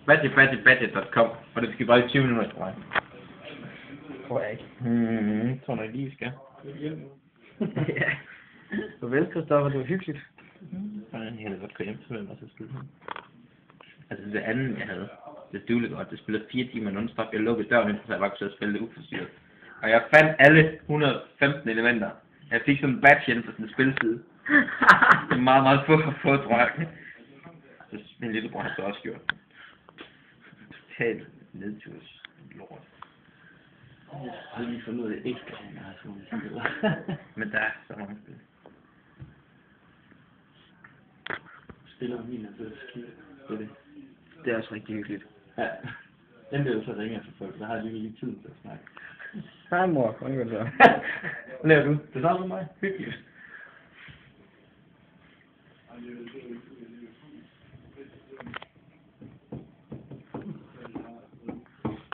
badget.com, og det skal bare i 20 minutter, tror jeg. Tror jeg ikke. Tror du ikke lige, vi skal? Ja. Farvel, Christoffer, det var hyggeligt. Jeg havde godt køre hjem til mig, så spille. Altså det andet, jeg havde, det dueligt godt. Det spillede 4 timer non-stop. Jeg lukkede døren ind, så jeg bare kunne sidde og spille det uforstyrret. Og jeg fandt alle 115 elementer. Jeg fik sådan en badge ind på sådan en spilside. Det er meget, meget få, tror jeg. Så min lillebror har så også gjort. Totalt nedturs lort. Jeg har lige fundet ud af, at det ikke skal have meget sådan nogle spil. Men der er så mange spil. Spiller min er blevet skidt. Det er det. Det er også rigtig hyggeligt. Ja. Den bliver jo så ringer til folk, så har jeg lige tid til at snakke. Hej mor, hvordan går det så? Hvad laver du? Det samme som mig. Hyggeligt.